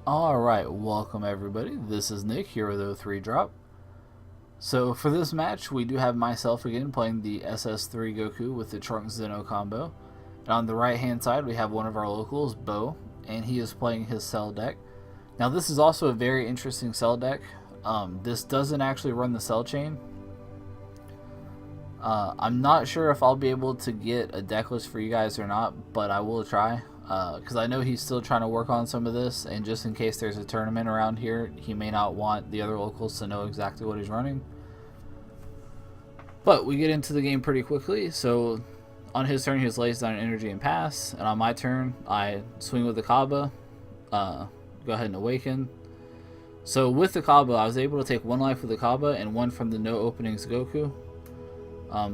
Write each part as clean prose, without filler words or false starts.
Alright, welcome everybody. This is Nick here with O3 Drop. So for this match, we do have myself again playing the SS3 Goku with the Trunks Zen-Oh combo. And on the right hand side, we have one of our locals, Beau, and he is playing his Cell deck. Now this is also a very interesting Cell deck. This doesn't actually run the Cell chain. I'm not sure if I'll be able to get a deck list for you guys or not, but I will try. Because I know he's still trying to work on some of this, and just in case there's a tournament around here, he may not want the other locals to know exactly what he's running. But we get into the game pretty quickly. So on his turn, he just lays down an energy and pass, and on my turn, I swing with the Kaba, go ahead and awaken. So with the Kaba, I was able to take one life with the Kaba and one from the no openings Goku.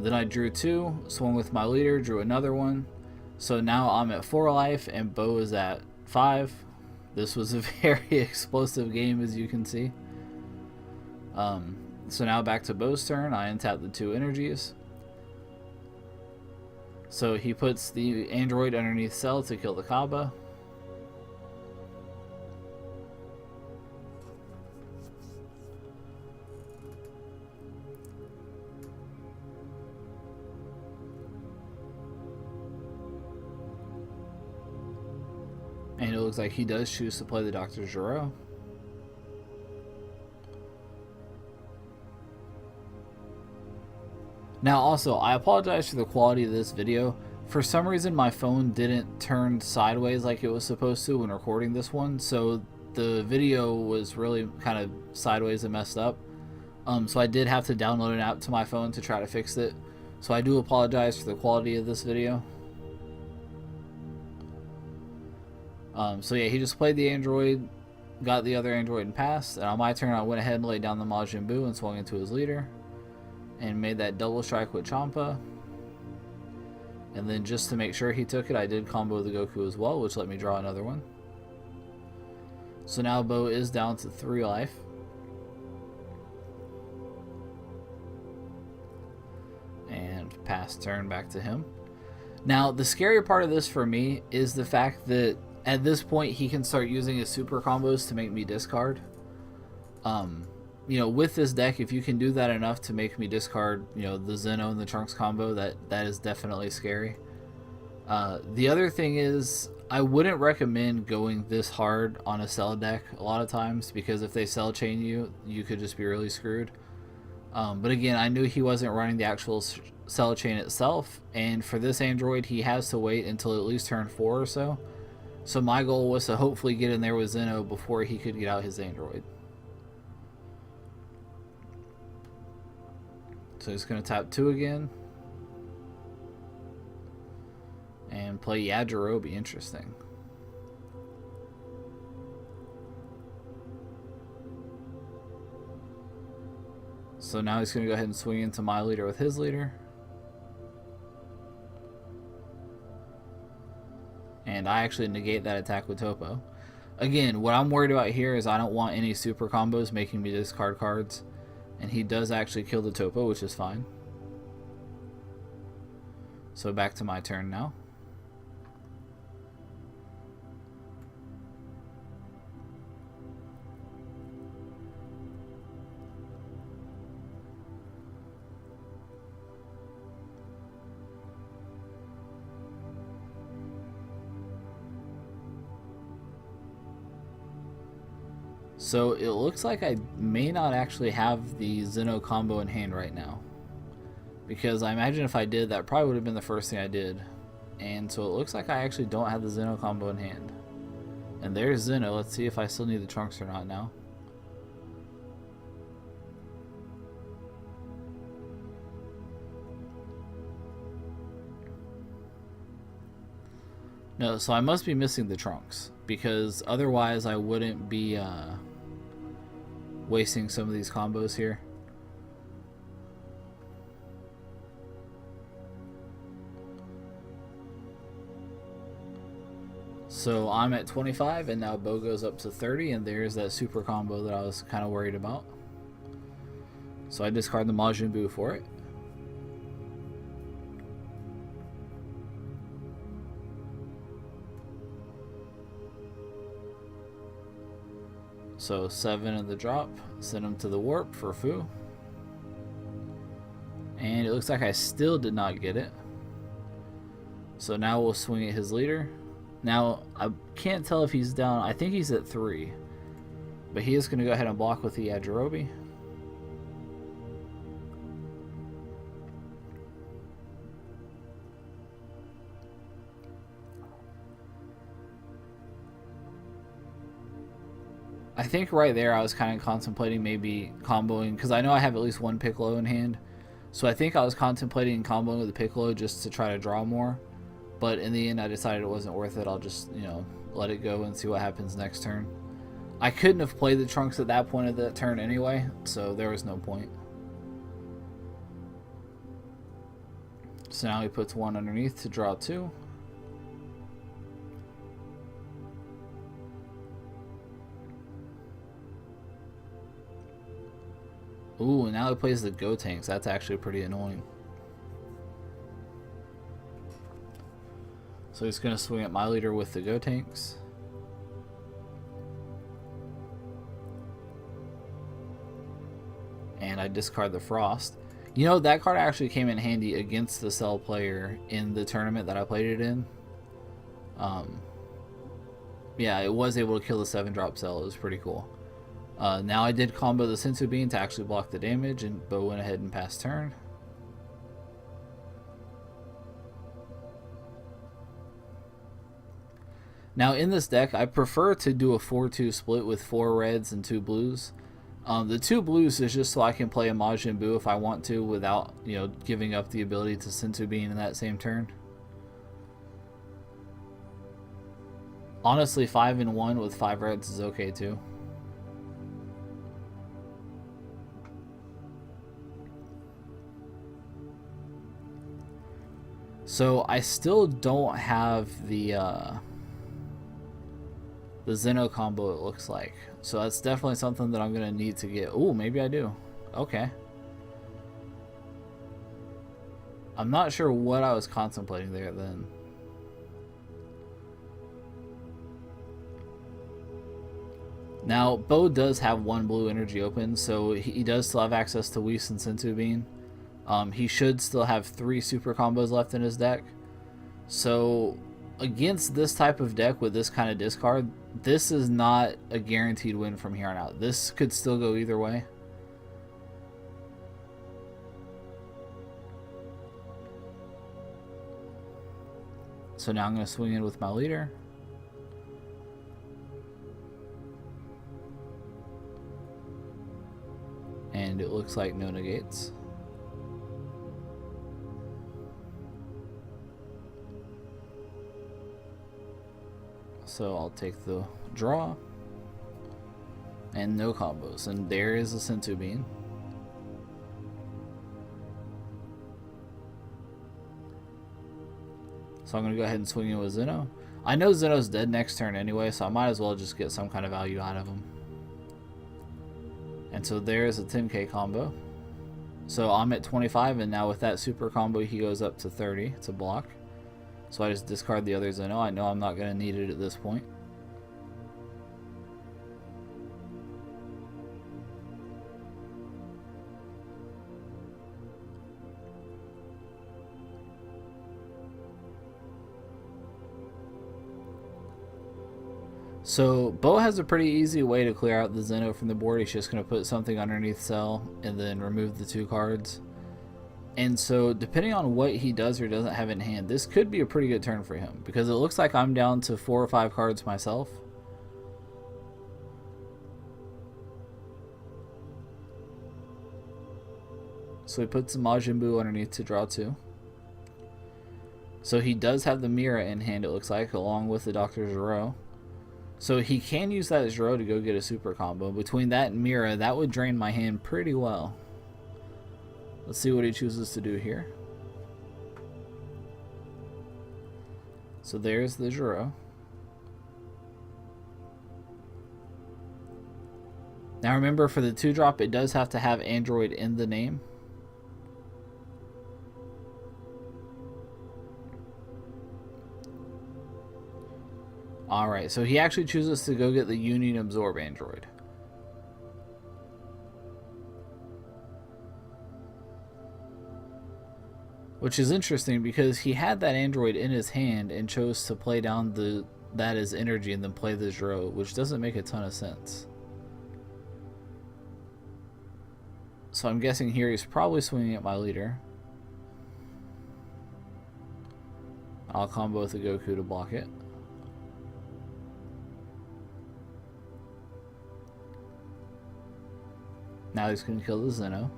Then I drew two, swung with my leader, drew another one. So now I'm at 4 life and Beau is at 5. This was a very explosive game, as you can see. So now back to Beau's turn. I untap the 2 energies. So he puts the android underneath Cell to kill the Kaba. And it looks like he does choose to play the Dr. Gero. Now also, I apologize for the quality of this video. For some reason my phone didn't turn sideways like it was supposed to when recording this one, so the video was really kind of sideways and messed up. So I did have to download an app to my phone to try to fix it. So I do apologize for the quality of this video. So yeah, he just played the android, got the other android and passed, and on my turn I went ahead and laid down the Majin Buu and swung into his leader and made that double strike with Champa. And then just to make sure he took it, I did combo the Goku as well, which let me draw another one. So now Beau is down to 3 life. And pass turn back to him. Now the scary part of this for me is the fact that at this point he can start using his super combos to make me discard. You know, with this deck, if you can do that enough to make me discard, you know, the Zen-Oh and the Trunks combo, that is definitely scary. The other thing is, I wouldn't recommend going this hard on a Cell deck a lot of times, because if they Cell chain you, you could just be really screwed. But again, I knew he wasn't running the actual Cell chain itself, and for this android, he has to wait until at least turn 4 or so. So my goal was to hopefully get in there with Zen-Oh before he could get out his android. So he's going to tap 2 again. And play Yajirobe. Interesting. So now he's going to go ahead and swing into my leader with his leader. And I actually negate that attack with Topo. Again, what I'm worried about here is I don't want any super combos making me discard cards. And he does actually kill the Topo, which is fine. So back to my turn now. So it looks like I may not actually have the Zen-Oh combo in hand right now. Because I imagine if I did, that probably would have been the first thing I did. And so it looks like I actually don't have the Zen-Oh combo in hand. And there's Zen-Oh. Let's see if I still need the Trunks or not now. No, so I must be missing the Trunks. Because otherwise I wouldn't be wasting some of these combos here. So I'm at 25 and now Beau goes up to 30, and there's that super combo that I was kind of worried about. So I discard the Majin Buu for it. So 7 in the drop. Send him to the warp for Fu. And it looks like I still did not get it. So now we'll swing at his leader. Now, I can't tell if he's down. I think he's at 3. But he is going to go ahead and block with the Yajirobe. I think right there I was kind of contemplating maybe comboing, because I know I have at least one Piccolo in hand. So I think I was contemplating comboing with the Piccolo just to try to draw more. But in the end I decided it wasn't worth it. I'll just, you know, let it go and see what happens next turn. I couldn't have played the Trunks at that point of the turn anyway, so there was no point. So now he puts 1 underneath to draw 2. Ooh, and now he plays the Gotenks. That's actually pretty annoying. So he's going to swing at my leader with the Gotenks. And I discard the Frost. You know, that card actually came in handy against the Cell player in the tournament that I played it in. Yeah, it was able to kill the 7-drop Cell. It was pretty cool. Now I did combo the Senzu Bean to actually block the damage, and Beau went ahead and passed turn. Now in this deck, I prefer to do a 4-2 split with 4 reds and 2 blues. The 2 blues is just so I can play a Majin Buu if I want to without, you know, giving up the ability to Senzu Bean in that same turn. Honestly, 5 and 1 with 5 reds is okay too. So I still don't have the Zen-Oh combo, it looks like. So that's definitely something that I'm going to need to get. Ooh, maybe I do. Okay. I'm not sure what I was contemplating there then. Now, Beau does have 1 blue energy open, so he does still have access to Whis and Senzu Bean. He should still have 3 super combos left in his deck. So against this type of deck with this kind of discard, this is not a guaranteed win from here on out. This could still go either way. So now I'm going to swing in with my leader. And it looks like no negates. So I'll take the draw. And no combos. And there is a Senzu Bean. So I'm going to go ahead and swing in with Zen-Oh. I know Zen-Oh's dead next turn anyway, so I might as well just get some kind of value out of him. And so there's a 10k combo. So I'm at 25, and now with that super combo he goes up to 30 to block. So I just discard the other Zen-Oh. I know I'm not going to need it at this point. So Beau has a pretty easy way to clear out the Zen-Oh from the board. He's just going to put something underneath Cell and then remove the 2 cards. And so depending on what he does or doesn't have in hand, this could be a pretty good turn for him, because it looks like I'm down to 4 or 5 cards myself. So he puts the Majin Buu underneath to draw 2. So he does have the Mira in hand, it looks like, along with the Dr. Gero. So he can use that Gero to go get a super combo. Between that and Mira, that would drain my hand pretty well. Let's see what he chooses to do here. So there's the Gero. Now remember, for the 2-drop, it does have to have Android in the name. Alright, so he actually chooses to go get the Union Absorb Android. Which is interesting because he had that android in his hand and chose to play down that as energy and then play the Zero, which doesn't make a ton of sense. So I'm guessing here he's probably swinging at my leader. I'll combo with the Goku to block it. Now he's going to kill the Zen-Oh.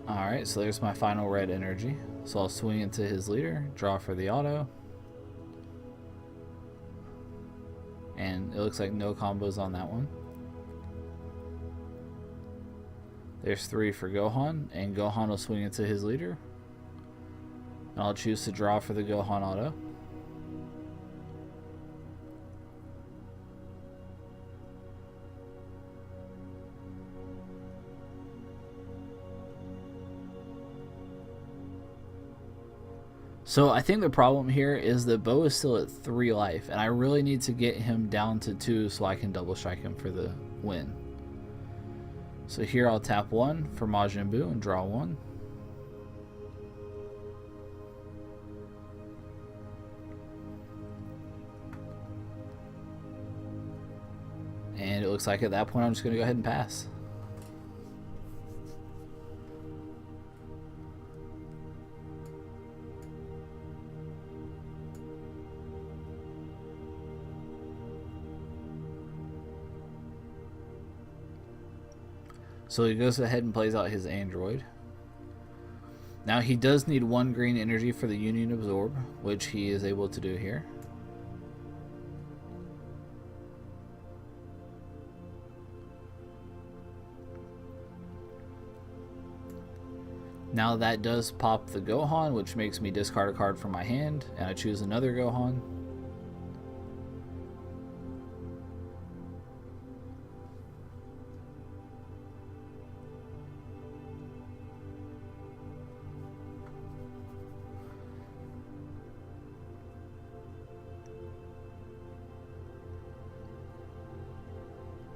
Alright, so there's my final red energy. So I'll swing into his leader, draw for the auto. And it looks like no combos on that one. There's 3 for Gohan, and Gohan will swing into his leader. And I'll choose to draw for the Gohan auto. So I think the problem here is that Beau is still at 3 life, and I really need to get him down to 2 so I can double strike him for the win. So here I'll tap 1 for Majin Buu and draw 1. And it looks like at that point I'm just going to go ahead and pass. So he goes ahead and plays out his android. Now he does need 1 green energy for the Union Absorb, which he is able to do here. Now that does pop the Gohan, which makes me discard a card from my hand, and I choose another Gohan.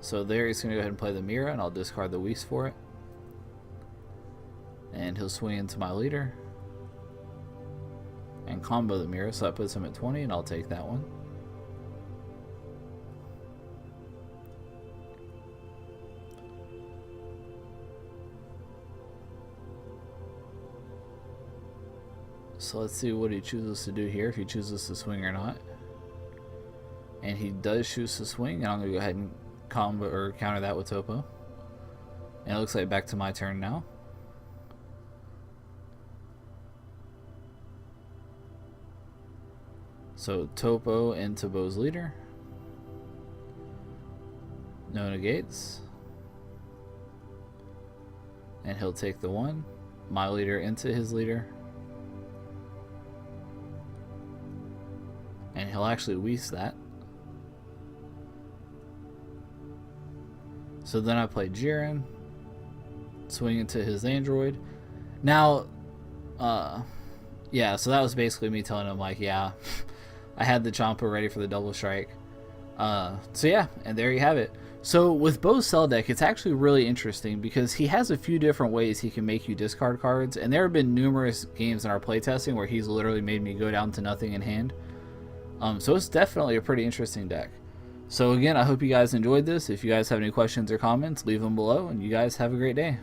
So there he's going to go ahead and play the Mira, and I'll discard the Whis for it. And he'll swing into my leader and combo the Mira, so that puts him at 20, and I'll take that one. So let's see what he chooses to do here, if he chooses to swing or not. And he does choose to swing, and I'm going to go ahead and combo or counter that with Topo. And it looks like back to my turn now. So Topo into Beau's leader. No negates. And he'll take the 1. My leader into his leader. And he'll actually Whis that. So then I play Jiren, swing into his android. Now, yeah, so that was basically me telling him, like, yeah, I had the Champa ready for the double strike. So yeah, and there you have it. So with Beau's Cell deck, it's actually really interesting because he has a few different ways he can make you discard cards, and there have been numerous games in our playtesting where he's literally made me go down to nothing in hand. So it's definitely a pretty interesting deck. So again, I hope you guys enjoyed this. If you guys have any questions or comments, leave them below, and you guys have a great day.